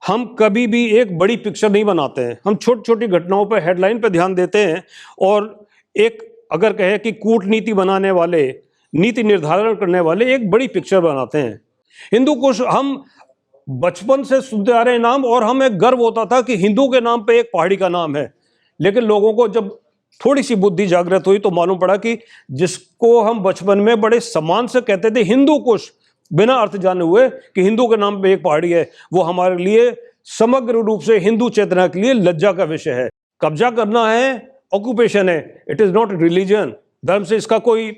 हम कभी भी एक बड़ी पिक्चर नहीं बनाते हैं, हम छोटी छोटी घटनाओं पर, हेडलाइन पर ध्यान देते हैं और एक अगर कहे कि कूटनीति बनाने वाले, नीति निर्धारण करने वाले एक बड़ी पिक्चर बनाते हैं। हिंदू कुश हम बचपन से सुनते आ रहे हैं नाम, और हमें गर्व होता था कि हिंदू के नाम पे एक पहाड़ी का नाम है। लेकिन लोगों को जब थोड़ी सी बुद्धि जागृत हुई तो मालूम पड़ा कि जिसको हम बचपन में बड़े सम्मान से कहते थे हिंदू कुश, बिना अर्थ जाने हुए कि हिंदू के नाम पे एक पहाड़ी है, वो हमारे लिए समग्र रूप से हिंदू चेतना के लिए लज्जा का विषय है। कब्जा करना है, ऑक्यूपेशन है, इट इज नॉट रिलीजन। धर्म से इसका कोई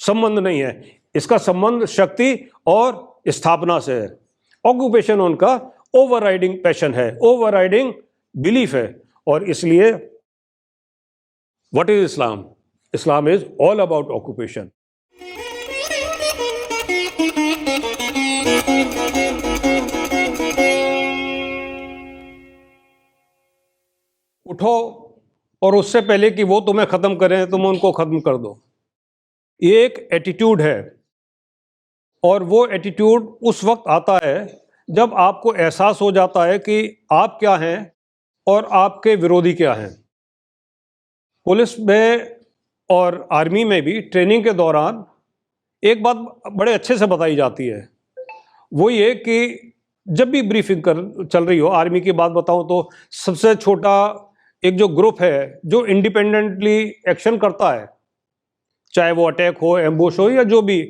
संबंध नहीं है, इसका संबंध शक्ति और स्थापना से है। ऑक्यूपेशन उनका ओवरराइडिंग पैशन है, ओवरराइडिंग बिलीफ है। और इसलिए what is Islam? Islam is all about occupation. उठो और उससे पहले कि वो तुम्हें खत्म करें, तुम उनको खत्म कर दो। ये एक एटीट्यूड है, और वो एटीट्यूड उस वक्त आता है जब आपको एहसास हो जाता है कि आप क्या हैं और आपके विरोधी क्या हैं। पुलिस में और आर्मी में भी ट्रेनिंग के दौरान एक बात बड़े अच्छे से बताई जाती है, वो ये कि जब भी ब्रीफिंग चल रही हो, आर्मी की बात बताऊं तो सबसे छोटा एक जो ग्रुप है जो इंडिपेंडेंटली एक्शन करता है, चाहे वो अटैक हो, एम्बुश हो, या जो भी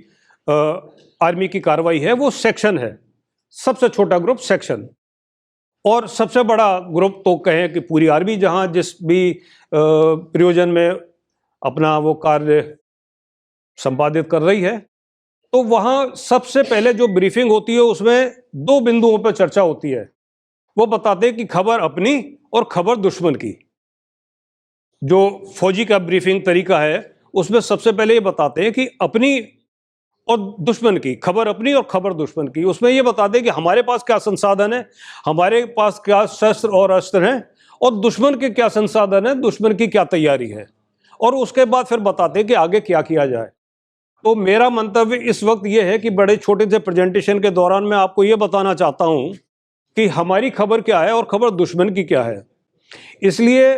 आर्मी की कार्रवाई है, वो सेक्शन है। सबसे छोटा ग्रुप सेक्शन, और सबसे बड़ा ग्रुप तो कहें कि पूरी आर्मी जहां जिस भी प्रयोजन में अपना वो कार्य संपादित कर रही है, तो वहां सबसे पहले जो ब्रीफिंग होती है उसमें दो बिंदुओं पर चर्चा होती है। वो बताते हैं कि खबर अपनी और खबर दुश्मन की। जो फौजी का ब्रीफिंग तरीका है उसमें सबसे पहले ये बताते हैं कि अपनी और दुश्मन की, खबर अपनी और खबर दुश्मन की। उसमें ये बताते हैं कि हमारे पास क्या संसाधन है, हमारे पास क्या शस्त्र और अस्त्र हैं, और दुश्मन के क्या संसाधन है, दुश्मन की क्या तैयारी है, और उसके बाद फिर बताते हैं कि आगे क्या किया जाए। तो मेरा मंतव्य इस वक्त ये है कि बड़े छोटे से प्रेजेंटेशन के दौरान मैं आपको ये बताना चाहता हूं कि हमारी खबर क्या है और खबर दुश्मन की क्या है। इसलिए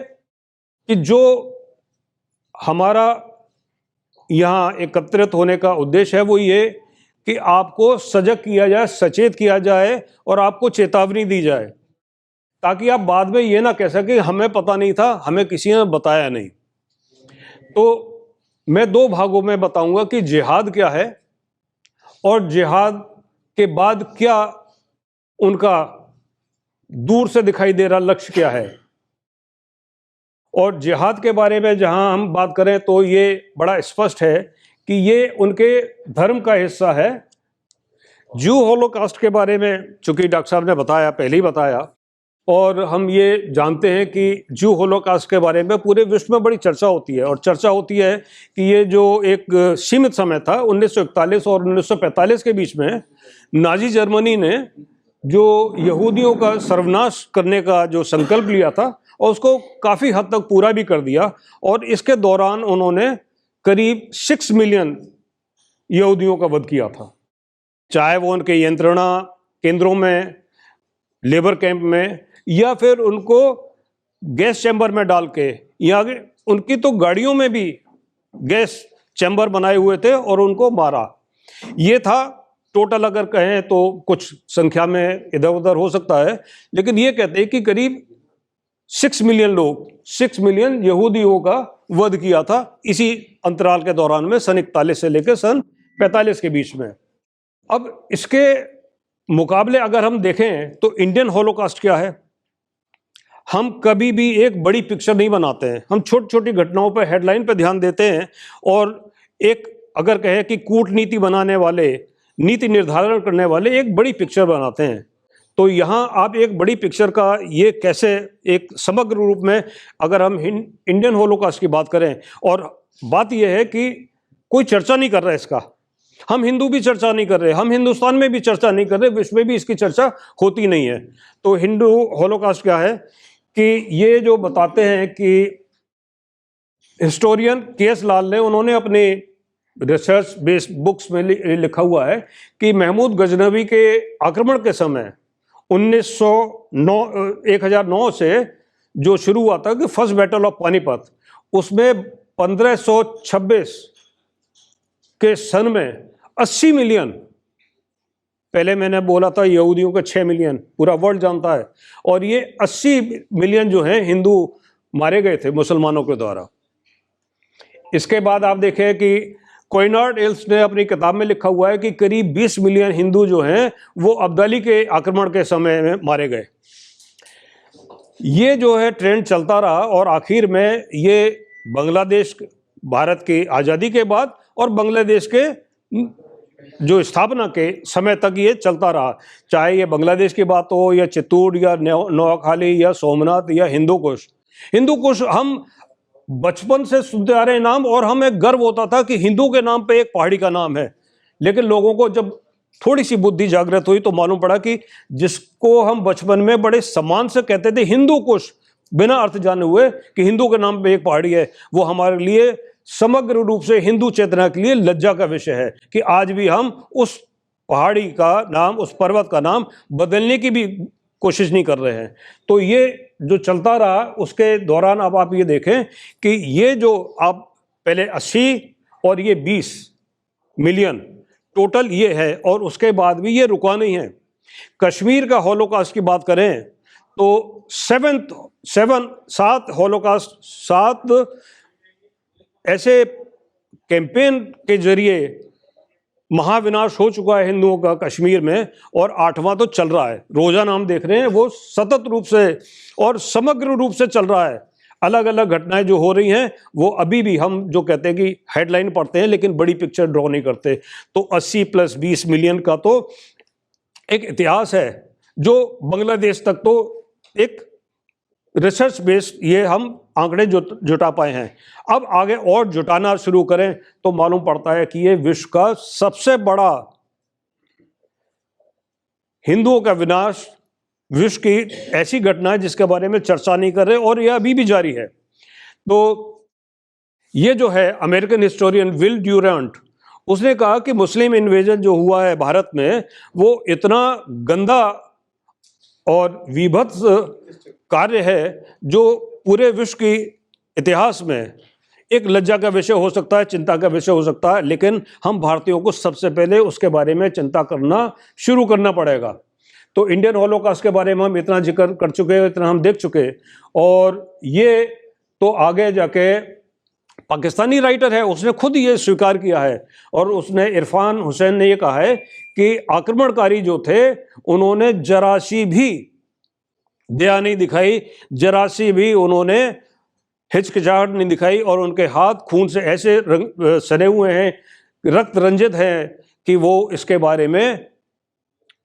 कि जो हमारा यहाँ एकत्रित होने का उद्देश्य है वो ये कि आपको सजग किया जाए, सचेत किया जाए, और आपको चेतावनी दी जाए, ताकि आप बाद में ये ना कह सके हमें पता नहीं था, हमें किसी ने बताया नहीं। तो मैं दो भागों में बताऊंगा कि जिहाद क्या है और जिहाद के बाद क्या उनका दूर से दिखाई दे रहा लक्ष्य क्या है। और जिहाद के बारे में जहां हम बात करें तो ये बड़ा स्पष्ट है कि ये उनके धर्म का हिस्सा है। ज्यू होलोकास्ट के बारे में चूंकि डॉक्टर साहब ने बताया, पहले ही बताया, और हम ये जानते हैं कि ज्यू होलोकास्ट के बारे में पूरे विश्व में बड़ी चर्चा होती है। और चर्चा होती है कि ये जो एक सीमित समय था 1941 और 1945 के बीच में, नाजी जर्मनी ने जो यहूदियों का सर्वनाश करने का जो संकल्प लिया था और उसको काफ़ी हद तक पूरा भी कर दिया। और इसके दौरान उन्होंने करीब 6 मिलियन यहूदियों का वध किया था, चाहे वो उनके यंत्रणा केंद्रों में, लेबर कैंप में, या फिर उनको गैस चैम्बर में डाल के, या उनकी तो गाड़ियों में भी गैस चैम्बर बनाए हुए थे और उनको मारा। ये था टोटल, अगर कहें तो कुछ संख्या में इधर उधर हो सकता है, लेकिन ये कहते हैं कि करीब 6 मिलियन लोग, 6 मिलियन यहूदियों का वध किया था इसी अंतराल के दौरान में, सन 41 से लेकर सन 45 के बीच में। अब इसके मुकाबले अगर हम देखें तो इंडियन होलोकास्ट क्या है? हम कभी भी एक बड़ी पिक्चर नहीं बनाते हैं, हम छोटी छोटी घटनाओं पर, हेडलाइन पर ध्यान देते हैं, और एक अगर कहें कि कूटनीति बनाने वाले, नीति निर्धारण करने वाले एक बड़ी पिक्चर बनाते हैं। तो यहाँ आप एक बड़ी पिक्चर का ये कैसे एक समग्र रूप में, अगर हम इंडियन होलोकास्ट की बात करें, और बात यह है कि कोई चर्चा नहीं कर रहा है इसका, हम हिंदू भी चर्चा नहीं कर रहे, हम हिंदुस्तान में भी चर्चा नहीं कर रहे, विश्व में भी इसकी चर्चा होती नहीं है। तो हिंदू होलोकास्ट क्या है कि ये जो बताते हैं कि हिस्टोरियन के.एस. लाल ने, उन्होंने अपने रिसर्च बेस्ड बुक्स में लिखा हुआ है कि महमूद गजनवी के आक्रमण के समय 1009 से जो शुरू हुआ था कि फर्स्ट बैटल ऑफ पानीपत, उसमें 1526 के सन में 80 मिलियन, पहले मैंने बोला था यहूदियों के 6 मिलियन, पूरा वर्ल्ड जानता है, और ये 80 मिलियन जो हैं हिंदू मारे गए थे मुसलमानों के द्वारा। इसके बाद आप देखें कि कोइनार्ड एल्स ने अपनी किताब में लिखा हुआ है कि करीब 20 मिलियन हिंदू जो हैं वो अब्दाली के आक्रमण के समय में मारे गए। ये जो है ट्रेंड चलता रहा और आखिर में ये बांग्लादेश, भारत की आज़ादी के बाद और बांग्लादेश के जो स्थापना के समय तक ये चलता रहा, चाहे ये बांग्लादेश की बात हो या चित्तौड़ या नोआखाली या सोमनाथ या हिंदू कुश। हिंदू कुश हम बचपन से सुनते आ रहे नाम, और हमें गर्व होता था कि हिंदू के नाम पे एक पहाड़ी का नाम है। लेकिन लोगों को जब थोड़ी सी बुद्धि जागृत हुई तो मालूम पड़ा कि जिसको हम बचपन में बड़े सम्मान से कहते थे हिंदू कुश, बिना अर्थ जाने हुए कि हिंदू के नाम पे एक पहाड़ी है, वो हमारे लिए समग्र रूप से हिंदू चेतना के लिए लज्जा का विषय है कि आज भी हम उस पहाड़ी का नाम, उस पर्वत का नाम बदलने की भी कोशिश नहीं कर रहे हैं। तो ये जो चलता रहा, उसके दौरान अब आप ये देखें कि ये जो आप पहले 80 और ये 20 मिलियन टोटल ये है, और उसके बाद भी ये रुका नहीं है। कश्मीर का हॉलोकॉस्ट की बात करें तो 7 हॉलोकॉस्ट, 7 ऐसे कैंपेन के जरिए महाविनाश हो चुका है हिंदुओं का कश्मीर में, और 8वां तो चल रहा है। रोजाना हम देख रहे हैं वो सतत रूप से और समग्र रूप से चल रहा है। अलग अलग घटनाएं जो हो रही हैं वो अभी भी, हम जो कहते हैं कि हेडलाइन पढ़ते हैं लेकिन बड़ी पिक्चर ड्रॉ नहीं करते। तो 80 + 20 मिलियन का तो एक इतिहास है जो बांग्लादेश तक तो एक रिसर्च बेस्ड ये हम आंकड़े जुटा पाए हैं। अब आगे और जुटाना शुरू करें तो मालूम पड़ता है कि ये विश्व का सबसे बड़ा हिंदुओं का विनाश, विश्व की ऐसी घटना है जिसके बारे में चर्चा नहीं कर रहे, और यह अभी भी जारी है। तो ये जो है अमेरिकन हिस्टोरियन विल ड्यूरेंट, उसने कहा कि मुस्लिम इन्वेजन जो हुआ है भारत में वो इतना गंदा और विभत्स कार्य है जो पूरे विश्व की इतिहास में एक लज्जा का विषय हो सकता है, चिंता का विषय हो सकता है, लेकिन हम भारतीयों को सबसे पहले उसके बारे में चिंता करना शुरू करना पड़ेगा। तो इंडियन हॉलोकॉस्ट के बारे में हम इतना जिक्र कर चुके, इतना हम देख चुके, और ये तो आगे जाके पाकिस्तानी राइटर है उसने खुद ये स्वीकार किया है, और उसने, इरफान हुसैन ने ये कहा है कि आक्रमणकारी जो थे उन्होंने जरा सी भी दया नहीं दिखाई, जरा सी भी उन्होंने हिचकिचाहट नहीं दिखाई, और उनके हाथ खून से ऐसे सने हुए हैं, रक्त रंजित हैं कि वो इसके बारे में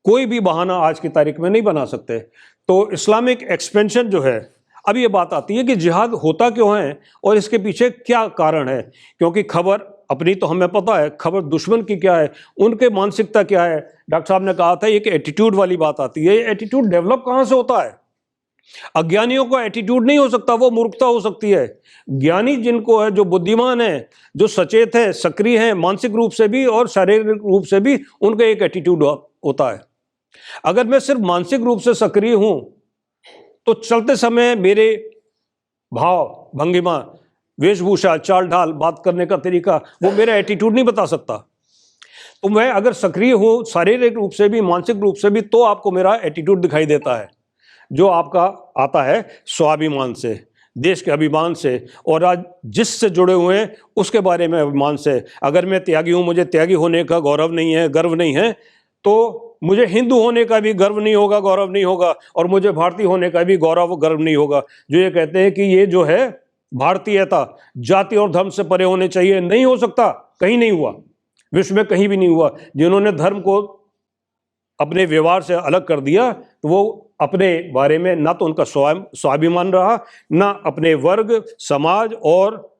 कोई भी बहाना आज की तारीख में नहीं बना सकते। तो इस्लामिक एक्सपेंशन जो है, अब ये बात आती है कि जिहाद होता क्यों है और इसके पीछे क्या कारण है। क्योंकि खबर अपनी तो हमें पता है, खबर दुश्मन की क्या है, उनके मानसिकता क्या है। डॉक्टर साहब ने कहा था एक एटीट्यूड वाली बात आती है। एटीट्यूड डेवलप कहाँ से होता है? अज्ञानियों को एटीट्यूड नहीं हो सकता, वो मूर्खता हो सकती है। ज्ञानी जिनको है, जो बुद्धिमान है, जो सचेत है, सक्रिय है, मानसिक रूप से भी और शारीरिक रूप से भी, उनका एक एटीट्यूड होता है। अगर मैं सिर्फ मानसिक रूप से सक्रिय हूं तो चलते समय मेरे भाव, भंगिमा, वेशभूषा, चाल ढाल, बात करने का तरीका, वो मेरा एटीट्यूड नहीं बता सकता। तो मैं अगर सक्रिय हूं शारीरिक रूप से भी, मानसिक रूप से भी, तो आपको मेरा एटीट्यूड दिखाई देता है, जो आपका आता है स्वाभिमान से, देश के अभिमान से, और आज जिससे जुड़े हुए हैं उसके बारे में अभिमान से। अगर मैं त्यागी हूं, मुझे त्यागी होने का गौरव नहीं है, गर्व नहीं है, तो मुझे हिंदू होने का भी गर्व नहीं होगा, गौरव नहीं होगा, और मुझे भारतीय होने का भी गौरव, गर्व नहीं होगा। जो ये कहते हैं कि ये जो है भारतीयता जाति और धर्म से परे होने चाहिए, नहीं हो सकता, कहीं नहीं हुआ, विश्व में कहीं भी नहीं हुआ। जिन्होंने धर्म को अपने व्यवहार से अलग कर दिया, तो वो अपने बारे में ना तो उनका स्वाभिमान रहा, ना अपने वर्ग, समाज और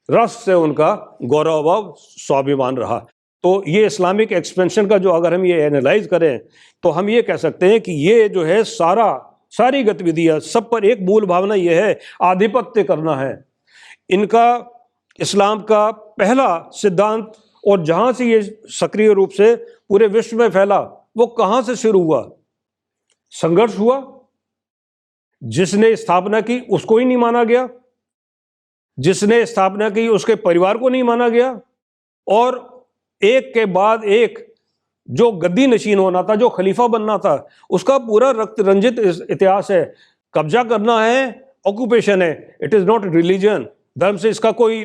राष्ट्र से उनका गौरव और स्वाभिमान रहा। तो ये इस्लामिक एक्सपेंशन का जो अगर हम ये एनालाइज करें तो हम ये कह सकते हैं कि ये जो है सारी गतिविधियां, सब पर एक मूल भावना ये है, आधिपत्य करना है। इनका इस्लाम का पहला सिद्धांत, और जहाँ से ये सक्रिय रूप से पूरे विश्व में फैला, वो कहाँ से शुरू हुआ? संघर्ष हुआ, जिसने स्थापना की उसको ही नहीं माना गया, जिसने स्थापना की उसके परिवार को नहीं माना गया, और एक के बाद एक जो गद्दी नशीन होना था, जो खलीफा बनना था, उसका पूरा रक्त रंजित इतिहास है। कब्जा करना है, ऑक्यूपेशन है, इट इज नॉट रिलीजन, धर्म से इसका कोई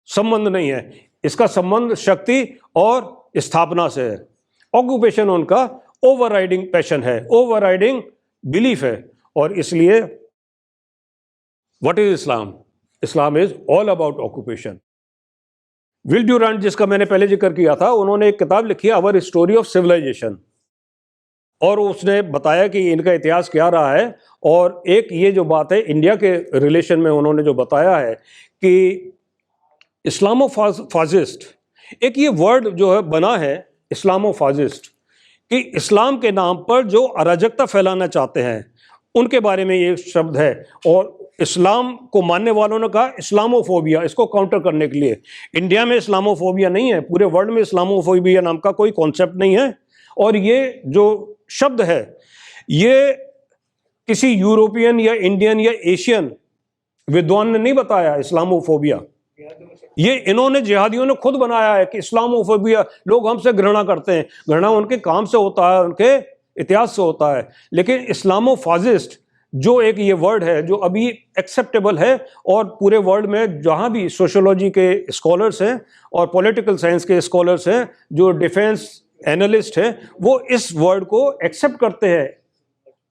संबंध नहीं है, इसका संबंध शक्ति और स्थापना से है। ऑक्यूपेशन उनका ओवरराइडिंग पैशन है, ओवरराइडिंग बिलीफ है, और इसलिए what is Islam? Islam is all about occupation. Will Durant, जिसका मैंने पहले जिक्र किया था, उन्होंने एक किताब लिखी है, अवर स्टोरी ऑफ सिविलाइजेशन, और उसने बताया कि इनका इतिहास क्या रहा है। और एक ये जो बात है इंडिया के रिलेशन में, उन्होंने जो बताया है कि इस्लामोफाजिस्ट, एक ये वर्ड जो है बना है इस्लामोफाजिस्ट, कि इस्लाम के नाम पर जो अराजकता फैलाना चाहते हैं उनके बारे में ये शब्द है। और इस्लाम को मानने वालों ने कहा इस्लामोफोबिया, इसको काउंटर करने के लिए। इंडिया में इस्लामोफोबिया नहीं है, पूरे वर्ल्ड में इस्लामोफोबिया नाम का कोई कॉन्सेप्ट नहीं है। और ये जो शब्द है, ये किसी यूरोपियन या इंडियन या एशियन विद्वान ने नहीं बताया इस्लामोफोबिया, ये इन्होंने, जिहादियों ने खुद बनाया है कि इस्लामोफोबिया, लोग हमसे घृणा करते हैं। घृणा उनके काम से होता है, उनके इतिहास से होता है। लेकिन इस्लामोफाजिस्ट जो एक ये वर्ड है जो अभी एक्सेप्टेबल है, और पूरे वर्ल्ड में जहाँ भी सोशियोलॉजी के स्कॉलर्स हैं और पॉलिटिकल साइंस के स्कॉलर्स हैं, जो डिफेंस एनालिस्ट हैं, वो इस वर्ड को एक्सेप्ट करते हैं।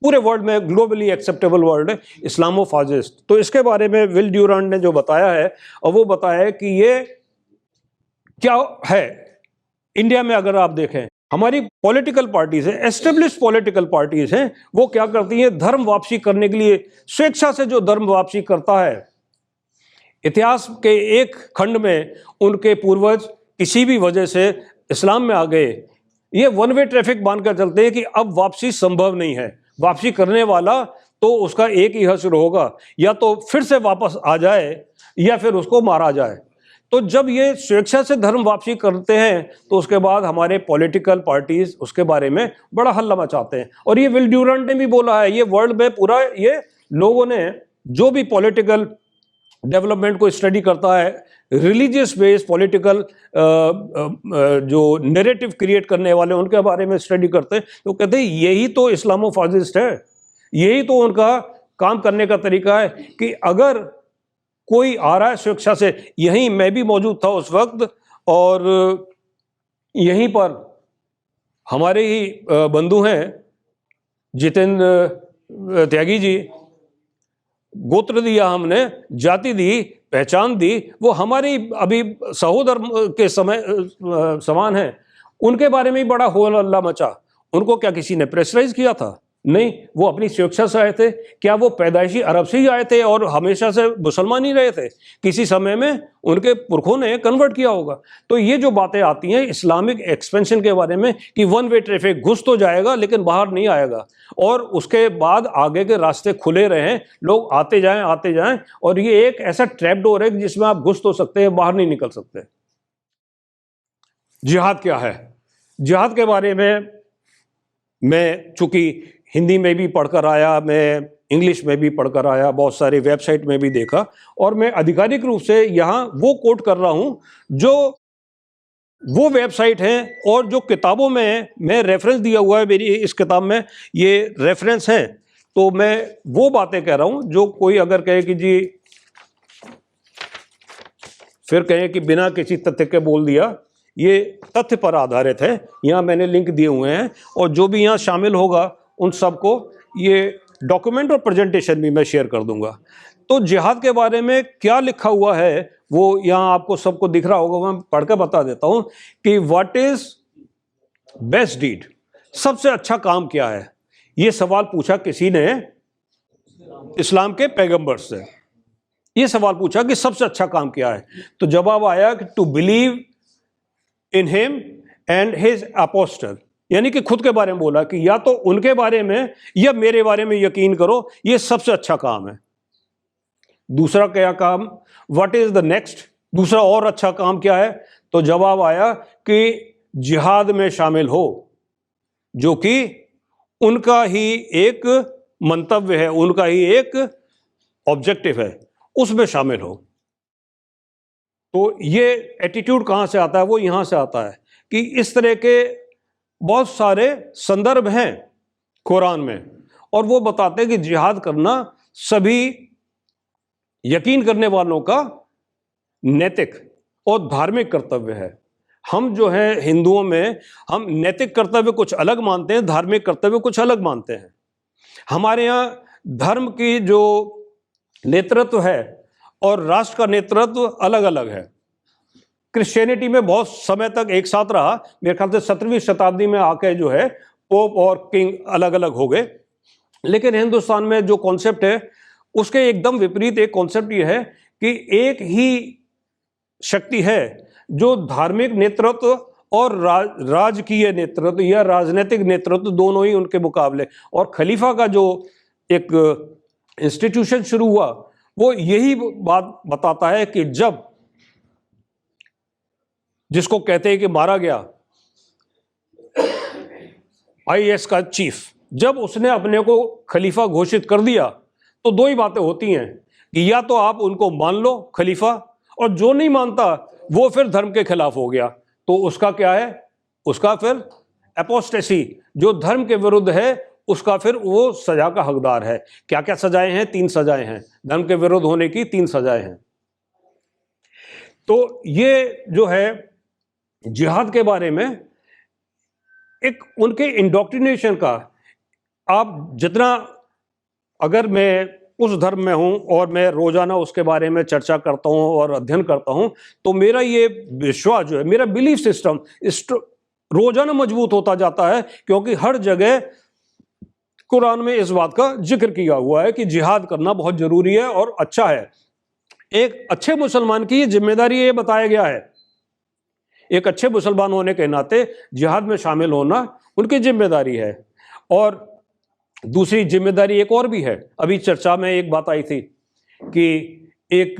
पूरे वर्ल्ड में ग्लोबली एक्सेप्टेबल वर्ड है इस्लामोफाजिस्ट। तो इसके बारे में विल ड्यूरांट ने जो बताया है, और वो बताया है कि ये क्या है। इंडिया में अगर आप देखें, हमारी पॉलिटिकल पार्टीज है, एस्टेब्लिश पॉलिटिकल पार्टीज हैं, वो क्या करती हैं, धर्म वापसी करने के लिए, स्वेच्छा से जो धर्म वापसी करता है। इतिहास के एक खंड में उनके पूर्वज किसी भी वजह से इस्लाम में आ गए, ये वन वे ट्रैफिक बांधकर चलते हैं कि अब वापसी संभव नहीं है। वापसी करने वाला तो उसका एक ही हश्र होगा, या तो फिर से वापस आ जाए या फिर उसको मारा जाए। तो जब ये स्वेच्छा से धर्म वापसी करते हैं, तो उसके बाद हमारे पॉलिटिकल पार्टीज उसके बारे में बड़ा हल्ला मचाते हैं। और ये विल ड्यूरांट ने भी बोला है, ये वर्ल्ड में पूरा ये लोगों ने, जो भी पॉलिटिकल डेवलपमेंट को स्टडी करता है, रिलीजियस बेस्ड पॉलिटिकल जो नैरेटिव क्रिएट करने वाले, उनके बारे में स्टडी करते हैं, तो कहते हैं यही तो इस्लामोफाजिस्ट है, यही तो उनका काम करने का तरीका है। कि अगर कोई आ रहा है स्वेच्छा से, यहीं मैं भी मौजूद था उस वक्त, और यहीं पर हमारे ही बंधु हैं जितेंद्र त्यागी जी, गोत्र दिया हमने, जाति दी, पहचान दी, वो हमारी अभी सहोदर के समान है। उनके बारे में ही बड़ा हो हल्ला मचा। उनको क्या किसी ने प्रेशराइज किया था? नहीं, वो अपनी स्वेच्छा से आए थे। क्या वो पैदाइशी अरब से ही आए थे और हमेशा से मुसलमान ही रहे थे? किसी समय में उनके पुरखों ने कन्वर्ट किया होगा। तो ये जो बातें आती हैं इस्लामिक एक्सपेंशन के बारे में, कि वन वे ट्रैफिक, घुस तो जाएगा लेकिन बाहर नहीं आएगा, और उसके बाद आगे के रास्ते खुले रहें, लोग आते जाएं, और ये एक ऐसा ट्रैप डोर है जिसमें आप घुस तो सकते हैं, बाहर नहीं निकल सकते। जिहाद क्या है? जिहाद के बारे में मैं चूंकि हिंदी में भी पढ़कर आया, मैं इंग्लिश में भी पढ़कर आया, बहुत सारी वेबसाइट में भी देखा, और मैं आधिकारिक रूप से यहाँ वो कोट कर रहा हूँ जो वो वेबसाइट हैं और जो किताबों में मैं रेफरेंस दिया हुआ है। मेरी इस किताब में ये रेफरेंस हैं, तो मैं वो बातें कह रहा हूँ। जो कोई अगर कहे कि जी, फिर कहें कि बिना किसी तथ्य के बोल दिया, ये तथ्य पर आधारित है। यहाँ मैंने लिंक दिए हुए हैं, और जो भी यहाँ शामिल होगा उन सबको ये डॉक्यूमेंट और प्रेजेंटेशन भी मैं शेयर कर दूंगा। तो जिहाद के बारे में क्या लिखा हुआ है वो यहाँ आपको सबको दिख रहा होगा, मैं पढ़कर बता देता हूँ कि व्हाट इज बेस्ट डीड, सबसे अच्छा काम क्या है। ये सवाल पूछा किसी ने इस्लाम के पैगंबर से, ये सवाल पूछा कि सबसे अच्छा काम क्या है। तो जवाब आया कि to believe in him and his apostle, यानी कि खुद के बारे में बोला कि या तो उनके बारे में या मेरे बारे में यकीन करो, ये सबसे अच्छा काम है। दूसरा क्या काम, व्हाट इज द नेक्स्ट, दूसरा और अच्छा काम क्या है? तो जवाब आया कि जिहाद में शामिल हो, जो कि उनका ही एक मंतव्य है, उनका ही एक ऑब्जेक्टिव है, उसमें शामिल हो। तो ये एटीट्यूड कहाँ से आता है? वो यहाँ से आता है कि इस तरह के बहुत सारे संदर्भ हैं कुरान में, और वो बताते हैं कि जिहाद करना सभी यकीन करने वालों का नैतिक और धार्मिक कर्तव्य है। हम जो है हिंदुओं में हम नैतिक कर्तव्य कुछ अलग मानते हैं, धार्मिक कर्तव्य कुछ अलग मानते हैं। हमारे यहाँ धर्म की जो नेतृत्व है और राष्ट्र का नेतृत्व अलग अलग है। क्रिश्चियनिटी में बहुत समय तक एक साथ रहा, मेरे ख्याल से 17वीं शताब्दी में आके जो है पोप और किंग अलग अलग हो गए। लेकिन हिंदुस्तान में जो कॉन्सेप्ट है उसके एकदम विपरीत एक कॉन्सेप्ट ये है कि एक ही शक्ति है जो धार्मिक नेतृत्व और राजकीय नेतृत्व या राजनीतिक नेतृत्व दोनों ही उनके मुकाबले, और खलीफा का जो एक इंस्टीट्यूशन शुरू हुआ वो यही बात बताता है कि जब जिसको कहते हैं कि मारा गया आईएस का चीफ, जब उसने अपने को खलीफा घोषित कर दिया तो दो ही बातें होती हैं कि या तो आप उनको मान लो खलीफा, और जो नहीं मानता वो फिर धर्म के खिलाफ हो गया, तो उसका क्या है? उसका फिर एपोस्टेसी, जो धर्म के विरुद्ध है उसका फिर वो सजा का हकदार है। क्या क्या सजाएं हैं? 3 सजाएं हैं, धर्म के विरुद्ध होने की 3 सजाएं हैं। तो ये जो है जिहाद के बारे में एक उनके इंडोक्ट्रिनेशन का, आप जितना, अगर मैं उस धर्म में हूं और मैं रोजाना उसके बारे में चर्चा करता हूं और अध्ययन करता हूं, तो मेरा ये विश्वास जो है, मेरा बिलीफ सिस्टम रोजाना मजबूत होता जाता है, क्योंकि हर जगह कुरान में इस बात का जिक्र किया हुआ है कि जिहाद करना बहुत जरूरी है और अच्छा है। एक अच्छे मुसलमान की ये जिम्मेदारी ये बताया गया है। एक अच्छे मुसलमान होने के नाते जिहाद में शामिल होना उनकी जिम्मेदारी है। और दूसरी जिम्मेदारी एक और भी है। अभी चर्चा में एक बात आई थी कि एक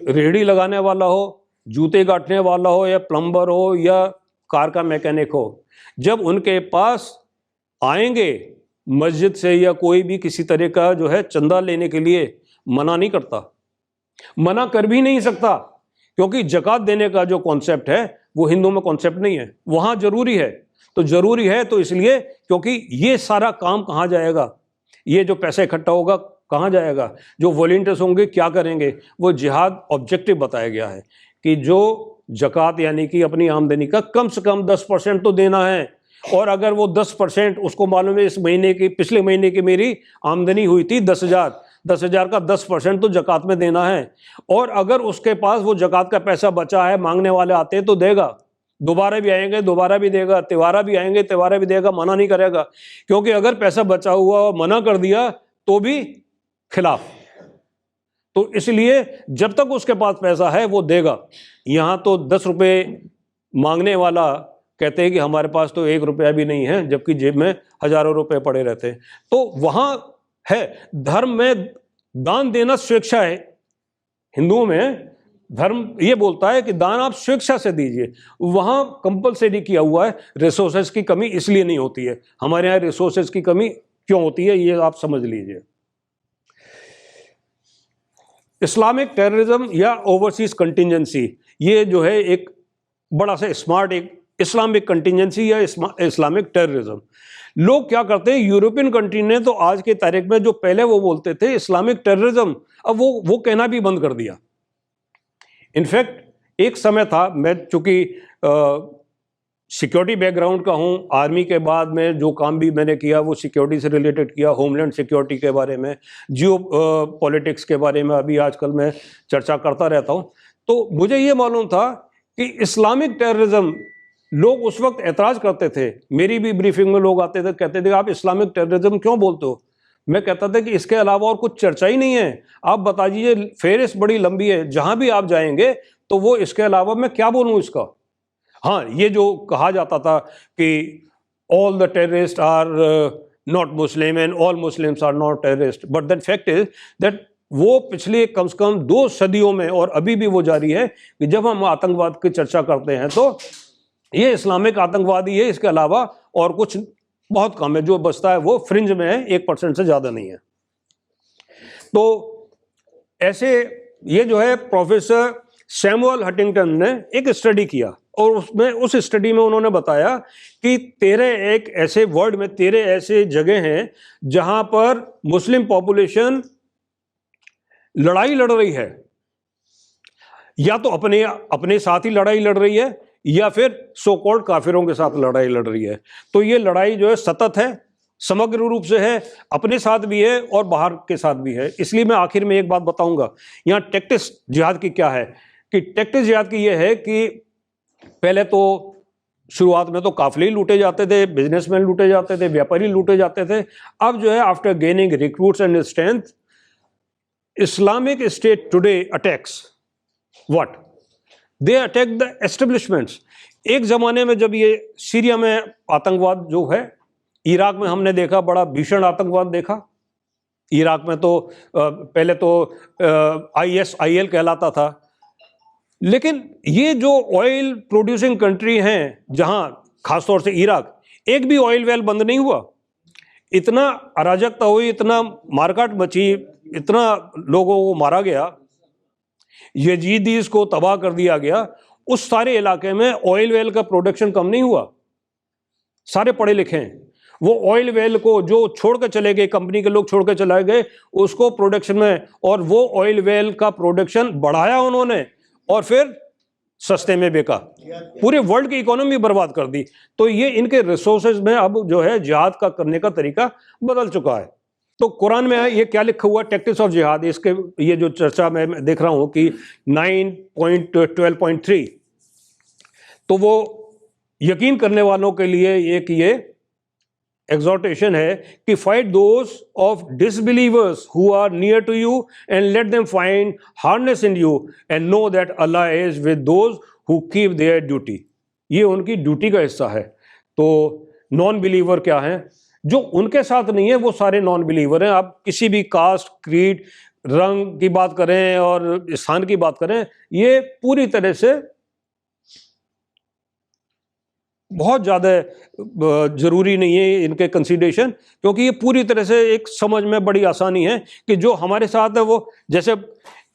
रेहड़ी लगाने वाला हो, जूते गांठने वाला हो, या प्लम्बर हो, या कार का मैकेनिक हो, जब उनके पास आएंगे मस्जिद से या कोई भी किसी तरह का जो है चंदा लेने के लिए, मना नहीं करता, मना कर भी नहीं सकता, क्योंकि जकात देने का जो कॉन्सेप्ट है वो हिंदू में कॉन्सेप्ट नहीं है। वहां जरूरी है, तो जरूरी है तो इसलिए क्योंकि ये सारा काम कहाँ जाएगा, ये जो पैसा इकट्ठा होगा कहाँ जाएगा, जो वॉलंटियर्स होंगे क्या करेंगे, वो जिहाद ऑब्जेक्टिव बताया गया है कि जो जकात यानी कि अपनी आमदनी का कम से कम 10% तो देना है। और अगर वो 10%, उसको मालूम है इस महीने की, पिछले महीने की मेरी आमदनी हुई थी 10,000 का 10% तो जकात में देना है, और अगर उसके पास वो जकात का पैसा बचा है, मांगने वाले आते हैं तो देगा, दोबारा भी आएंगे दोबारा भी देगा, त्योहारा भी आएंगे त्योहारा भी देगा, मना नहीं करेगा। क्योंकि अगर पैसा बचा हुआ और मना कर दिया तो भी खिलाफ, तो इसलिए जब तक उसके पास पैसा है वो देगा। यहाँ तो 10 रुपये मांगने वाला कहते हैं कि हमारे पास तो 1 रुपया भी नहीं है, जबकि जेब में हजारों रुपए पड़े रहते हैं। तो वहां है, धर्म में दान देना स्वेच्छा है। हिंदुओं में धर्म ये बोलता है कि दान आप स्वेच्छा से दीजिए, वहां कंपलसरी किया हुआ है। रिसोर्सेज की कमी इसलिए नहीं होती है, हमारे यहाँ रिसोर्सेज की कमी क्यों होती है ये आप समझ लीजिए। इस्लामिक टेररिज्म या ओवरसीज कंटिजेंसी, ये जो है एक बड़ा सा स्मार्ट एक इस्लामिक कंटिजेंसी या इस्लामिक टेररिज्म। लोग क्या करते हैं, यूरोपियन कंट्री ने तो आज के तारीख में जो पहले वो बोलते थे इस्लामिक टेररिज्म, अब वो कहना भी बंद कर दिया। इनफैक्ट एक समय था, मैं चूंकि सिक्योरिटी बैकग्राउंड का हूँ, आर्मी के बाद में जो काम भी मैंने किया वो सिक्योरिटी से रिलेटेड किया, होमलैंड सिक्योरिटी के बारे में, जियो पॉलिटिक्स के बारे में अभी आजकल मैं चर्चा करता रहता हूँ। तो मुझे ये मालूम था कि इस्लामिक टेररिज्म, लोग उस वक्त एतराज करते थे, मेरी भी ब्रीफिंग में लोग आते थे, कहते थे आप इस्लामिक टेररिज्म क्यों बोलते हो। मैं कहता था कि इसके अलावा और कुछ चर्चा ही नहीं है, आप बता दीजिए, फेहरिस्त बड़ी लंबी है, जहां भी आप जाएंगे तो वो इसके अलावा मैं क्या बोलूं इसका। हाँ, ये जो कहा जाता था कि all the terrorist are not Muslim and all Muslims are not terrorist, but that fact is that वो पिछले कम से कम 2 सदियों में और अभी भी वो जारी है कि जब हम आतंकवाद की चर्चा करते हैं तो ये इस्लामिक आतंकवादी है, इसके अलावा और कुछ बहुत कम है, जो बचता है वो फ्रिंज में है, 1% से ज़्यादा नहीं है। तो ऐसे ये जो है प्रोफेसर सैमुअल हंटिंगटन ने एक स्टडी किया और उसमें उस स्टडी में उन्होंने बताया कि 13 एक ऐसे वर्ल्ड में 13 ऐसे जगह हैं जहां पर मुस्लिम पॉपुलेशन लड़ाई लड़ रही है, या तो अपने अपने साथ ही लड़ाई लड़ रही है या फिर सो कॉल्ड काफिरों के साथ लड़ाई लड़ रही है। तो ये लड़ाई जो है सतत है, समग्र रूप से है, अपने साथ भी है और बाहर के साथ भी है। इसलिए मैं आखिर में एक बात बताऊंगा यहाँ टैक्टिस जिहाद की क्या है, कि टैक्टिस जिहाद की ये है कि पहले तो शुरुआत में तो काफिले ही लूटे जाते थे, बिजनेसमैन लूटे जाते थे, व्यापारी लूटे जाते थे। अब जो है after gaining recruits and strength, Islamic state today attacks what they attack the establishments. एक जमाने में जब ये सीरिया में आतंकवाद जो है, इराक में हमने देखा बड़ा भीषण आतंकवाद देखा। इराक में तो पहले तो ISIL कहलाता था, लेकिन ये जो ऑयल प्रोड्यूसिंग कंट्री हैं जहां खासतौर से इराक, एक भी ऑयल वेल बंद नहीं हुआ। इतना अराजकता हुई, इतना मारकाट मची, इतना लोगों को मारा गया, यजीदीज को तबाह कर दिया गया। उस सारे इलाके में ऑयल वेल का प्रोडक्शन कम नहीं हुआ। सारे पढ़े लिखे हैं, वो ऑयल वेल को जो छोड़ कर चले गए, कंपनी के लोग छोड़ कर चले गए, उसको प्रोडक्शन में, और वो ऑयल वेल का प्रोडक्शन बढ़ाया उन्होंने और फिर सस्ते में बेचा, पूरे वर्ल्ड की इकोनॉमी बर्बाद कर दी। तो ये इनके रिसोर्सेज में अब जो है जिहाद का करने का तरीका बदल चुका है। तो कुरान में ये क्या लिखा हुआ, टैक्टिक्स ऑफ जिहाद, इसके ये जो चर्चा मैं देख रहा हूं कि 9.12.3, तो वो यकीन करने वालों के लिए एक ये एग्जॉर्टेशन है कि fight those of disbelievers who are near to you and let them find hardness in you and know that Allah is with those who keep their duty. ये उनकी ड्यूटी का हिस्सा है। तो नॉन बिलीवर क्या है, जो उनके साथ नहीं है वो सारे नॉन बिलीवर हैं। आप किसी भी कास्ट, क्रीड, रंग की बात करें और स्थान की बात करें, ये पूरी तरह से बहुत ज़्यादा ज़रूरी नहीं है इनके कंसीडरेशन, क्योंकि ये पूरी तरह से एक समझ में बड़ी आसानी है कि जो हमारे साथ है वो, जैसे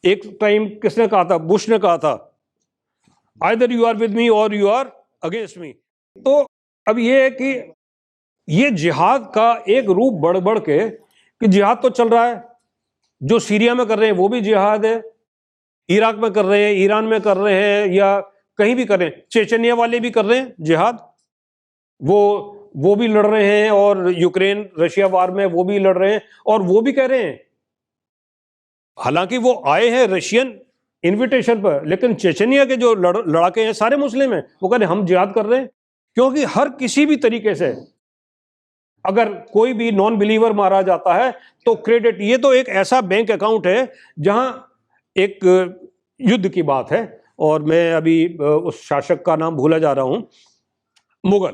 एक टाइम किसने कहा था, बुश ने कहा था, either you are with me और यू आर अगेंस्ट मी। तो अब ये है कि ये जिहाद का एक रूप बढ़ बढ़ के, कि जिहाद तो चल रहा है, जो सीरिया में कर रहे हैं वो भी जिहाद है, इराक में कर रहे हैं, ईरान में कर रहे हैं, या कहीं भी कर रहे हैं, चेचनिया वाले भी कर रहे हैं जिहाद, वो भी लड़ रहे हैं, और यूक्रेन रशिया वार में वो भी लड़ रहे हैं, और वो भी कह रहे हैं, हालांकि वो आए हैं रशियन इनविटेशन पर, लेकिन चेचनिया के जो लड़ाके हैं सारे मुस्लिम हैं, वो कह रहे हैं हम जिहाद कर रहे हैं। क्योंकि हर किसी भी तरीके से अगर कोई भी नॉन बिलीवर मारा जाता है तो क्रेडिट, ये तो एक ऐसा बैंक अकाउंट है जहां एक युद्ध की बात है, और मैं अभी उस शासक का नाम भूला जा रहा हूं, मुगल,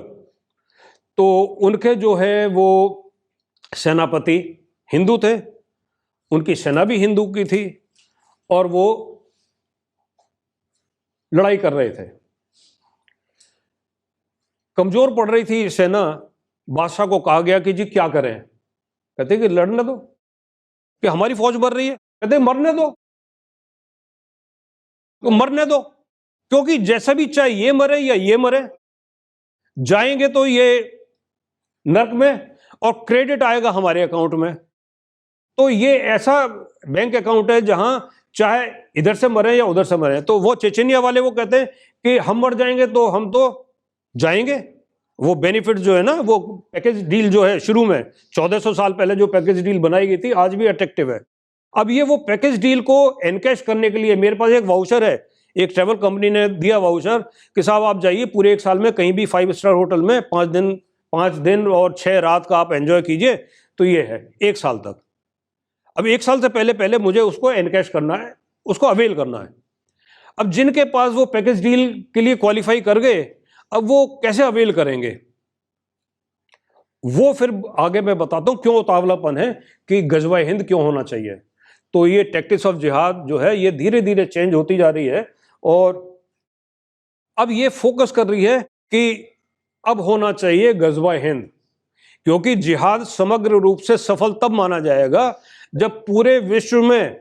तो उनके जो है वो सेनापति हिंदू थे, उनकी सेना भी हिंदू की थी, और वो लड़ाई कर रहे थे, कमजोर पड़ रही थी सेना। बादशाह को कहा गया कि जी क्या करें, कहते कि लड़ने दो, कि हमारी फौज मर रही है, कहते मरने दो, तो मरने दो, क्योंकि जैसा भी चाहे ये मरे या ये मरे, जाएंगे तो ये नर्क में और क्रेडिट आएगा हमारे अकाउंट में। तो ये ऐसा बैंक अकाउंट है जहां चाहे इधर से मरे या उधर से मरे। तो वो चेचनिया वाले वो कहते हैं कि हम मर जाएंगे तो हम तो जाएंगे, वो बेनिफिट जो है ना, वो पैकेज डील जो है शुरू में 1400 साल पहले जो पैकेज डील बनाई गई थी आज भी अट्रैक्टिव है। अब ये वो पैकेज डील को एनकैश करने के लिए मेरे पास एक वाउचर है, एक ट्रैवल कंपनी ने दिया वाउचर कि साहब आप जाइए पूरे एक साल में कहीं भी 5 स्टार होटल में 5 दिन और 6 रात का आप एंजॉय कीजिए। तो ये है 1 साल तक। अब 1 साल से पहले मुझे उसको एनकैश करना है, उसको अवेल करना है। अब जिनके पास वो पैकेज डील के लिए क्वालिफाई कर गए, अब वो कैसे अवेल करेंगे, वो फिर आगे मैं बताता हूं क्यों उतावलापन है कि गजवा हिंद क्यों होना चाहिए। तो ये टैक्टिक्स ऑफ जिहाद जो है ये धीरे धीरे चेंज होती जा रही है, और अब ये फोकस कर रही है कि अब होना चाहिए गजवा हिंद। क्योंकि जिहाद समग्र रूप से सफल तब माना जाएगा जब पूरे विश्व में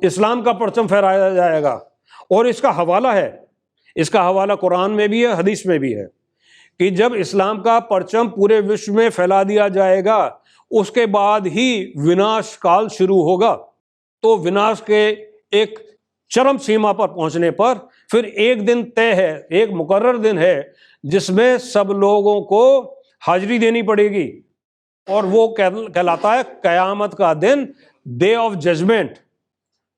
इस्लाम का परचम फहराया जाएगा। और इसका हवाला है, इसका हवाला कुरान में भी है, हदीस में भी है कि जब इस्लाम का परचम पूरे विश्व में फैला दिया जाएगा उसके बाद ही विनाश काल शुरू होगा। तो विनाश के एक चरम सीमा पर पहुंचने पर फिर एक दिन तय है, एक मुकर्रर दिन है जिसमें सब लोगों को हाजिरी देनी पड़ेगी, और वो कहलाता है कयामत का दिन, day of judgement.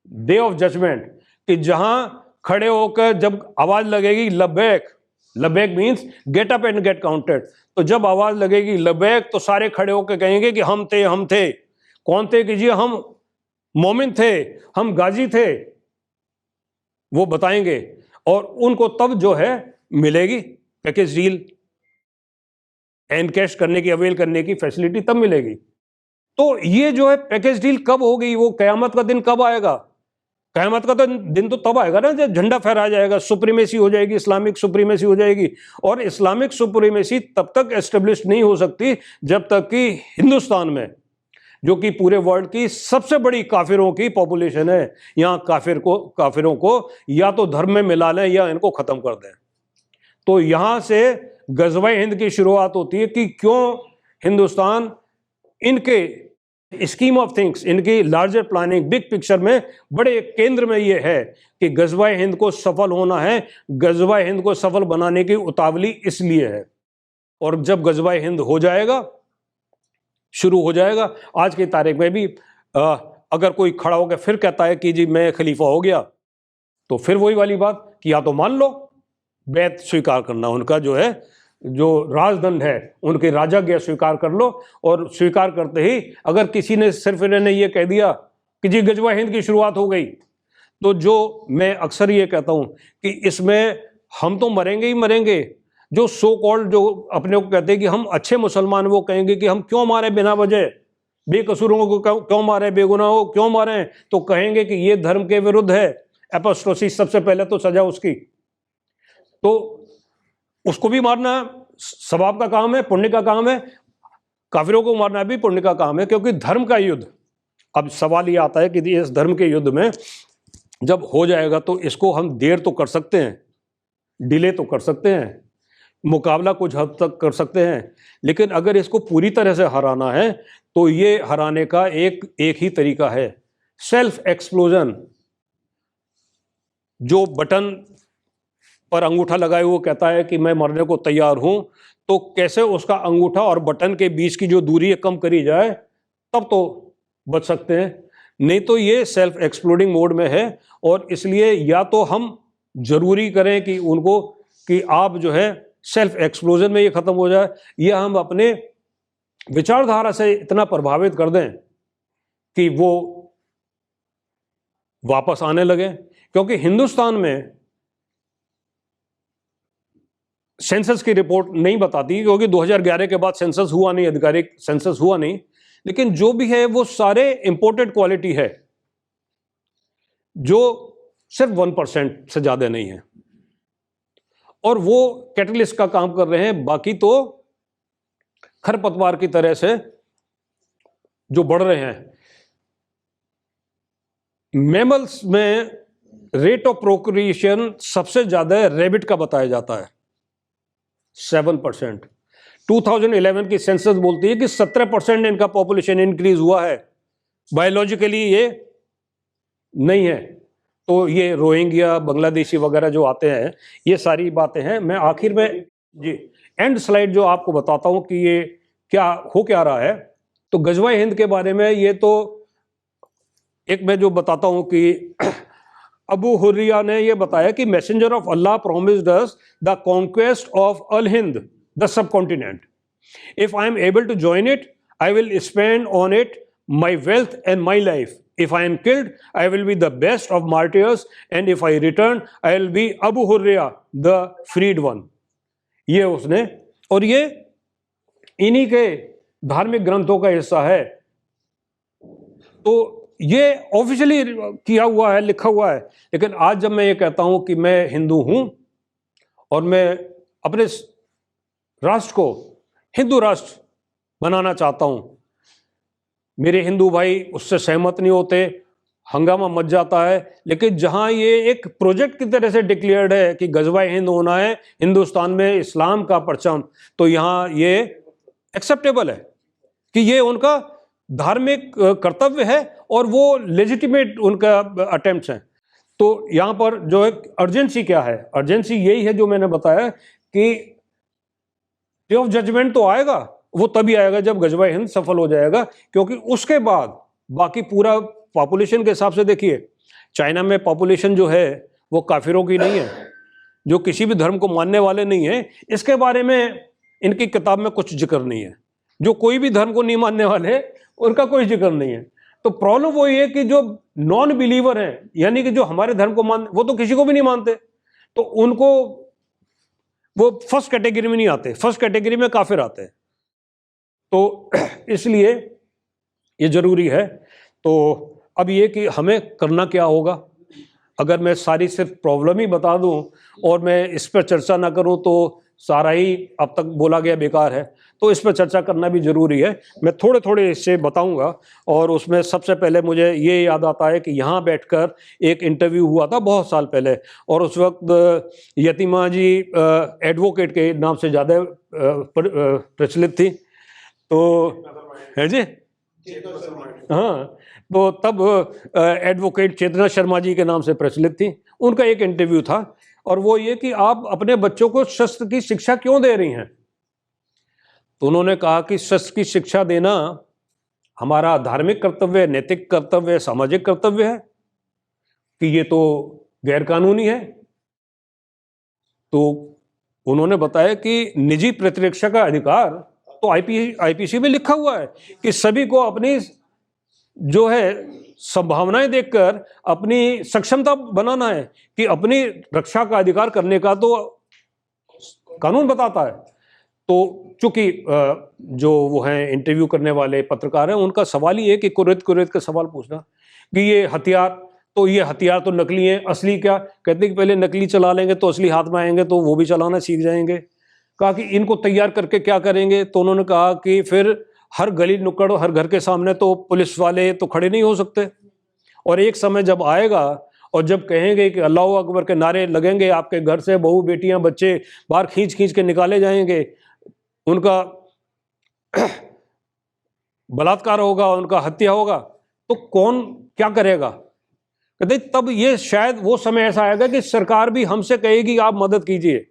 Day of judgement कि जहां खड़े होकर जब आवाज लगेगी लब्बैक, लब्बैक means get up and get counted, तो जब आवाज लगेगी लब्बैक तो सारे खड़े होकर कहेंगे कि हम थे, हम थे। कौन थे? कीजिए, हम मोमिन थे, हम गाजी थे, वो बताएंगे। और उनको तब जो है मिलेगी पैकेज डील, एनकैश करने की, अवेल करने की फैसिलिटी तब मिलेगी। तो ये जो है पैकेज डील कब होगी, वो कयामत का दिन कब आएगा? कयामत का दिन तो तब आएगा ना जब झंडा फहराया जाएगा, सुप्रीमेसी हो जाएगी, इस्लामिक सुप्रीमेसी हो जाएगी। और इस्लामिक सुप्रीमेसी तब तक एस्टेब्लिश नहीं हो सकती जब तक कि हिंदुस्तान में, जो कि पूरे वर्ल्ड की सबसे बड़ी काफिरों की पॉपुलेशन है, यहाँ काफिरों को या तो धर्म में मिला लें या इनको खत्म कर दें। तो यहां से गज़वा-ए हिंद की शुरुआत होती है कि क्यों हिंदुस्तान इनके स्कीम ऑफ थिंग्स, इनकी लार्जर प्लानिंग, बिग पिक्चर में बड़े केंद्र में ये है कि गज़वा-ए हिंद को सफल होना है। गज़वा-ए हिंद को सफल बनाने की उतावली इसलिए है। और जब गज़वा-ए हिंद हो जाएगा, शुरू हो जाएगा, आज की तारीख में भी अगर कोई खड़ा होकर फिर कहता है कि जी मैं खलीफा हो गया, तो फिर वही वाली बात कि या तो मान लो, बैत स्वीकार करना, उनका जो है जो राजदंड है, उनके राजाज्ञा स्वीकार कर लो। और स्वीकार करते ही अगर किसी ने सिर्फ इन्होंने ये कह दिया कि जी गज़वा हिंद की शुरुआत हो गई, तो जो मैं अक्सर ये कहता हूँ कि इसमें हम तो मरेंगे ही मरेंगे। जो सो कॉल्ड, जो अपने को कहते हैं कि हम अच्छे मुसलमान, वो कहेंगे कि हम क्यों मारे बिना वजह, बेकसूरों को क्यों मारे, बेगुनाहों को क्यों मारे, तो कहेंगे कि ये धर्म के विरुद्ध है, एपोस्टेसी, सबसे पहले तो सजा उसकी। तो उसको भी मारना सवाब का काम है, पुण्य का काम है, काफिरों को मारना भी पुण्य का काम है, क्योंकि धर्म का युद्ध। अब सवाल ये आता है कि इस धर्म के युद्ध में जब हो जाएगा तो इसको हम देर तो कर सकते हैं, डिले तो कर सकते हैं, मुकाबला कुछ हद तक कर सकते हैं, लेकिन अगर इसको पूरी तरह से हराना है तो ये हराने का एक ही तरीका है, सेल्फ एक्सप्लोजन। जो बटन पर अंगूठा लगाए वो कहता है कि मैं मरने को तैयार हूं, तो कैसे उसका अंगूठा और बटन के बीच की जो दूरी है कम करी जाए, तब तो बच सकते हैं। नहीं तो ये सेल्फ एक्सप्लोडिंग मोड में है। और इसलिए या तो हम जरूरी करें कि उनको कि आप जो है सेल्फ एक्सप्लोजन में ये खत्म हो जाए, या हम अपने विचारधारा से इतना प्रभावित कर दें कि वो वापस आने लगे। क्योंकि हिंदुस्तान में सेंसस की रिपोर्ट नहीं बताती, क्योंकि 2011 के बाद सेंसस हुआ नहीं, आधिकारिक सेंसस हुआ नहीं, लेकिन जो भी है वो सारे इंपोर्टेड क्वालिटी है, जो सिर्फ 1% से ज्यादा नहीं है, और वो कैटलिस्ट का काम कर रहे हैं। बाकी तो खरपतवार की तरह से जो बढ़ रहे हैं। मैमल्स में रेट ऑफ प्रोक्रिएशन सबसे ज्यादा रेबिट का बताया जाता है, 7%। 2011 की सेंसस बोलती है कि 17% इनका पॉपुलेशन इंक्रीज हुआ है। बायोलॉजिकली ये नहीं है। तो ये रोहिंग्या, बांग्लादेशी वगैरह जो आते हैं, ये सारी बातें हैं। मैं आखिर में जी एंड स्लाइड जो आपको बताता हूं कि ये क्या रहा है। तो गज़वा-ए हिंद के बारे में ये तो एक मैं जो बताता हूं कि अबू हुर्रिया ने ये बताया कि messenger of Allah promised us the conquest of al Hind, the subcontinent. If I am able to join it, I will spend on it my wealth and my life. If I am killed, I will be the best of martyrs, and if I return, I will be Abu Hurriya, the freed one. ये उसने, और ये इन्हीं के धार्मिक ग्रंथों का हिस्सा है। तो ये ऑफिशियली किया हुआ है, लिखा हुआ है। लेकिन आज जब मैं ये कहता हूं कि मैं हिंदू हूं और मैं अपने राष्ट्र को हिंदू राष्ट्र बनाना चाहता हूं। मेरे हिंदू भाई उससे सहमत नहीं होते, हंगामा मच जाता है। लेकिन जहां ये एक प्रोजेक्ट की तरह से डिक्लेयर्ड है कि गजवा हिंद होना है, हिंदुस्तान में इस्लाम का परचम, तो यहां ये एक्सेप्टेबल है कि ये उनका धार्मिक कर्तव्य है और वो लेजिटिमेट उनका अटेम्प्ट्स हैं। तो यहां पर जो एक अर्जेंसी क्या है, अर्जेंसी यही है जो मैंने बताया कि डे ऑफ जजमेंट तो आएगा, वो तभी आएगा जब गजवा हिंद सफल हो जाएगा, क्योंकि उसके बाद बाकी पूरा पॉपुलेशन के हिसाब से देखिए, चाइना में पॉपुलेशन जो है वो काफिरों की नहीं है, जो किसी भी धर्म को मानने वाले नहीं है, इसके बारे में इनकी किताब में कुछ जिक्र नहीं है। जो कोई भी धर्म को नहीं मानने वाले उनका कोई जिक्र नहीं है। तो प्रॉब्लम वही है कि जो नॉन बिलीवर हैं, यानी कि जो हमारे धर्म को मान, वो तो किसी को भी नहीं मानते, तो उनको वो फर्स्ट कैटेगरी में नहीं आते, फर्स्ट कैटेगरी में काफिर आते हैं। तो इसलिए ये जरूरी है। तो अब ये कि हमें करना क्या होगा, अगर मैं सारी सिर्फ प्रॉब्लम ही बता दूं और मैं इस पर चर्चा ना करूं तो सारा ही अब तक बोला गया बेकार है। तो इस पर चर्चा करना भी जरूरी है। मैं थोड़े थोड़े इससे बताऊंगा, और उसमें सबसे पहले मुझे ये याद आता है कि यहाँ बैठकर एक इंटरव्यू हुआ था बहुत साल पहले, और उस वक्त यतीमा जी एडवोकेट के नाम से ज़्यादा प्रचलित थी। तो है जी, हाँ, तो तब एडवोकेट चेतना शर्मा जी के नाम से प्रचलित थी। उनका एक इंटरव्यू था, और वो ये कि आप अपने बच्चों को शस्त्र की शिक्षा क्यों दे रही हैं। तो उन्होंने कहा कि शस्त्र की शिक्षा देना हमारा धार्मिक कर्तव्य, नैतिक कर्तव्य, सामाजिक कर्तव्य है, कि ये तो गैर कानूनी है। तो उन्होंने बताया कि निजी प्रतिरक्षा का अधिकार तो आईपीसी में लिखा हुआ है कि सभी को अपनी जो है संभावनाएं देखकर अपनी सक्षमता बनाना है, कि अपनी रक्षा का अधिकार करने का तो कानून बताता है। तो चूंकि जो वो हैं इंटरव्यू करने वाले पत्रकार हैं, उनका सवाल ही है कि कुरेद के सवाल पूछना कि ये हथियार तो नकली हैं, असली क्या। कहते कि पहले नकली चला लेंगे तो असली हाथ में आएंगे तो वो भी चलाना सीख जाएंगे। कहा कि इनको तैयार करके क्या करेंगे। तो उन्होंने कहा कि फिर हर गली नुक्कड़, हर घर के सामने तो पुलिस वाले तो खड़े नहीं हो सकते, और एक समय जब आएगा और जब कहेंगे कि अल्लाह अकबर के नारे लगेंगे, आपके घर से बहू बेटियां बच्चे बाहर खींच खींच के निकाले जाएंगे, उनका बलात्कार होगा, उनका हत्या होगा, तो कौन क्या करेगा। कहते तब ये शायद वो समय ऐसा आएगा कि सरकार भी हमसे कहेगी आप मदद कीजिए।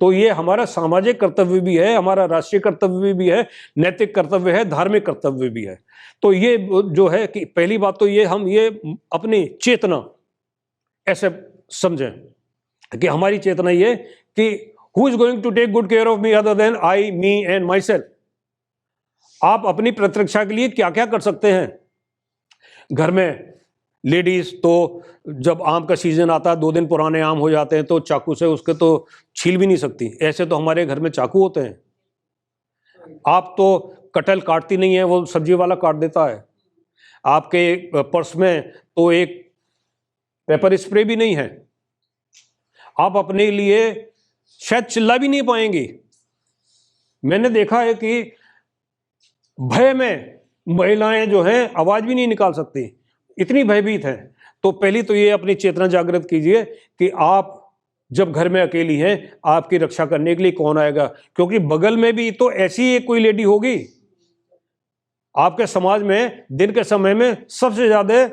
तो ये हमारा सामाजिक कर्तव्य भी है, हमारा राष्ट्रीय कर्तव्य भी है, नैतिक कर्तव्य है, धार्मिक कर्तव्य भी है। तो ये जो है कि पहली बात तो ये हम ये अपनी चेतना ऐसे समझें कि हमारी चेतना ये कि who is going to take good care of me other than I, me and myself. आप अपनी प्रतिरक्षा के लिए क्या क्या कर सकते हैं। घर में लेडीज तो जब आम का सीजन आता है, 2 दिन पुराने आम हो जाते हैं तो चाकू से उसके तो छील भी नहीं सकती, ऐसे तो हमारे घर में चाकू होते हैं। आप तो कटहल काटती नहीं है, वो सब्जी वाला काट देता है। आपके पर्स में तो एक पेपर स्प्रे भी नहीं है। आप अपने लिए शायद चिल्ला भी नहीं पाएंगी। मैंने देखा है कि भय में महिलाएं जो हैं आवाज भी नहीं निकाल सकती, इतनी भयभीत है। तो पहली तो ये अपनी चेतना जागृत कीजिए कि आप जब घर में अकेली हैं, आपकी रक्षा करने के लिए कौन आएगा, क्योंकि बगल में भी तो ऐसी एक कोई लेडी होगी। आपके समाज में दिन के समय में सबसे ज्यादा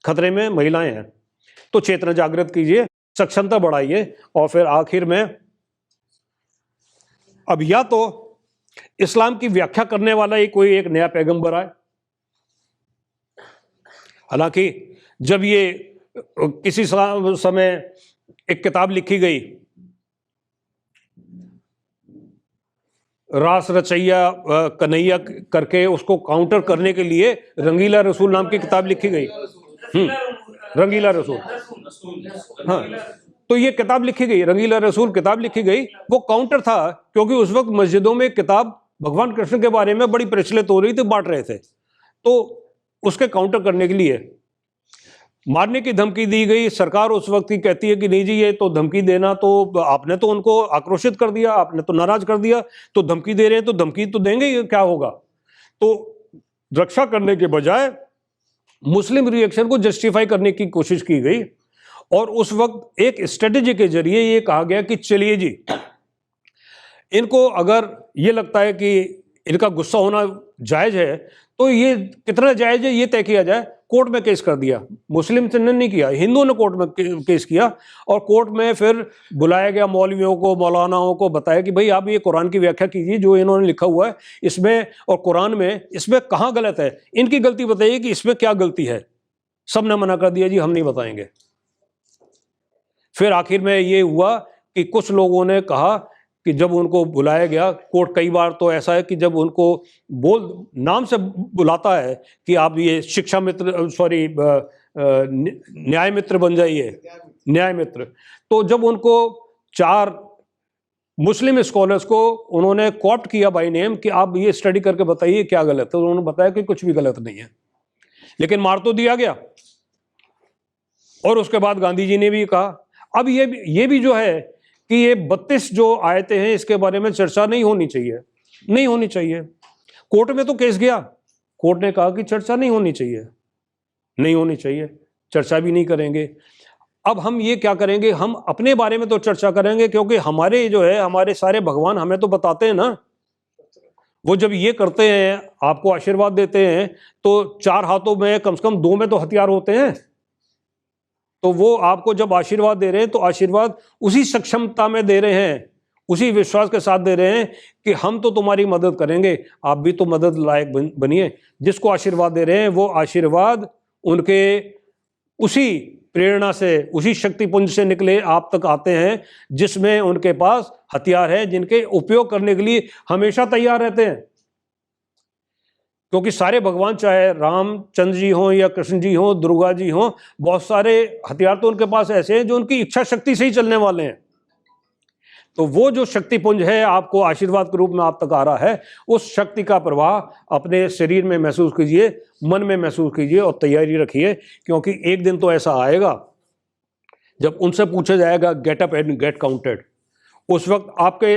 खतरे में महिलाएं हैं। तो चेतना जागृत कीजिए, सक्षमता बढ़ाइए, और फिर आखिर में अब या तो इस्लाम की व्याख्या करने वाला ही कोई एक नया पैगंबर आए। हालांकि जब ये किसी समय एक किताब लिखी गई, रास रचैया कन्हैया करके, उसको काउंटर करने के लिए रंगीला रसूल नाम की किताब लिखी गई। रंगीला रसूल, हाँ, तो ये किताब लिखी गई, रंगीला रसूल किताब लिखी गई। वो काउंटर था, क्योंकि उस वक्त मस्जिदों में किताब भगवान कृष्ण के बारे में बड़ी प्रचलित हो रही थी, बांट रहे थे। तो उसके काउंटर करने के लिए मारने की धमकी दी गई। सरकार उस वक्त की कहती है कि नहीं जी, ये तो धमकी देना, तो आपने तो उनको आक्रोशित कर दिया, आपने तो नाराज कर दिया, तो धमकी दे रहे हैं तो धमकी तो देंगे ही, क्या होगा। तो रक्षा करने के बजाय मुस्लिम रिएक्शन को जस्टिफाई करने की कोशिश की गई और उस वक्त एक स्ट्रेटेजी के जरिए ये कहा गया कि चलिए जी, इनको अगर ये लगता है कि इनका गुस्सा होना जायज़ है तो ये कितना जायज़ है ये तय किया जाए। कोर्ट में केस कर दिया, मुस्लिम ने नहीं किया, हिंदुओं ने कोर्ट में केस किया और कोर्ट में फिर बुलाया गया मौलवियों को, मौलानाओं को, बताया कि भाई आप ये कुरान की व्याख्या कीजिए जो इन्होंने लिखा हुआ है इसमें, और कुरान में इसमें कहाँ गलत है, इनकी गलती बताइए कि इसमें क्या गलती है। सब ने मना कर दिया, जी हम नहीं बताएंगे। फिर आखिर में ये हुआ कि कुछ लोगों ने कहा कि जब उनको बुलाया गया, कोर्ट कई बार तो ऐसा है कि जब उनको नाम से बुलाता है कि आप ये शिक्षा मित्र, न्याय मित्र बन जाइए, न्याय मित्र, तो जब उनको 4 मुस्लिम स्कॉलर्स को उन्होंने कॉप्ट किया बाय नेम कि आप ये स्टडी करके बताइए क्या गलत है, तो उन्होंने बताया कि कुछ भी गलत नहीं है, लेकिन मार तो दिया गया। और उसके बाद गांधी जी ने भी कहा। अब ये भी जो है कि ये 32 जो आयतें हैं इसके बारे में चर्चा नहीं होनी चाहिए, नहीं होनी चाहिए। कोर्ट में तो केस गया, कोर्ट ने कहा कि चर्चा नहीं होनी चाहिए, नहीं होनी चाहिए, चर्चा भी नहीं करेंगे। अब हम ये क्या करेंगे, हम अपने बारे में तो चर्चा करेंगे, क्योंकि हमारे जो है हमारे सारे भगवान हमें तो बताते हैं ना, वो जब ये करते हैं आपको आशीर्वाद देते हैं तो 4 हाथों में कम से कम 2 में तो हथियार होते हैं, तो वो आपको जब आशीर्वाद दे रहे हैं तो आशीर्वाद उसी सक्षमता में दे रहे हैं, उसी विश्वास के साथ दे रहे हैं कि हम तो तुम्हारी मदद करेंगे, आप भी तो मदद लायक बनिए। जिसको आशीर्वाद दे रहे हैं वो आशीर्वाद उनके उसी प्रेरणा से, उसी शक्तिपुंज से निकले आप तक आते हैं जिसमें उनके पास हथियार है, जिनके उपयोग करने के लिए हमेशा तैयार रहते हैं। क्योंकि सारे भगवान, चाहे रामचंद्र जी हों या कृष्ण जी हों, दुर्गा जी हों, बहुत सारे हथियार तो उनके पास ऐसे हैं जो उनकी इच्छा शक्ति से ही चलने वाले हैं। तो वो जो शक्तिपुंज है आपको आशीर्वाद के रूप में आप तक आ रहा है, उस शक्ति का प्रवाह अपने शरीर में महसूस कीजिए, मन में महसूस कीजिए और तैयारी रखिए, क्योंकि एक दिन तो ऐसा आएगा जब उनसे पूछा जाएगा get up and get counted. उस वक्त आपके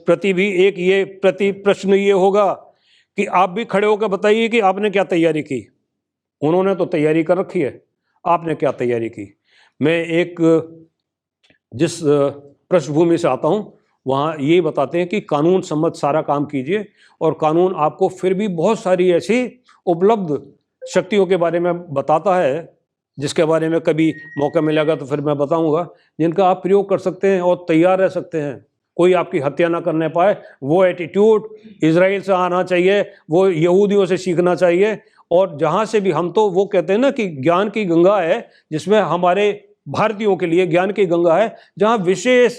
प्रति भी एक ये प्रश्न ये होगा कि आप भी खड़े होकर बताइए कि आपने क्या तैयारी की। उन्होंने तो तैयारी कर रखी है, आपने क्या तैयारी की। मैं एक जिस पृष्ठभूमि से आता हूँ वहाँ ये बताते हैं कि कानून सम्मत सारा काम कीजिए, और कानून आपको फिर भी बहुत सारी ऐसी उपलब्ध शक्तियों के बारे में बताता है, जिसके बारे में कभी मौका मिलेगा तो फिर मैं बताऊँगा, जिनका आप प्रयोग कर सकते हैं और तैयार रह सकते हैं। कोई आपकी हत्या ना करने पाए, वो एटीट्यूड इजराइल से आना चाहिए, वो यहूदियों से सीखना चाहिए। और जहाँ से भी, हम तो वो कहते हैं ना कि ज्ञान की गंगा है, जिसमें हमारे भारतीयों के लिए ज्ञान की गंगा है, जहाँ विशेष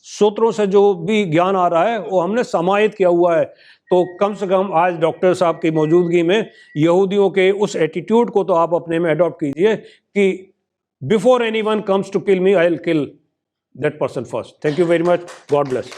सूत्रों से जो भी ज्ञान आ रहा है वो हमने समाहित किया हुआ है। तो कम से कम आज डॉक्टर साहब की मौजूदगी में यहूदियों के उस एटीट्यूड को तो आप अपने में अडॉप्ट कीजिए कि before anyone comes to kill me, I will kill that person first. Thank you very much. God bless.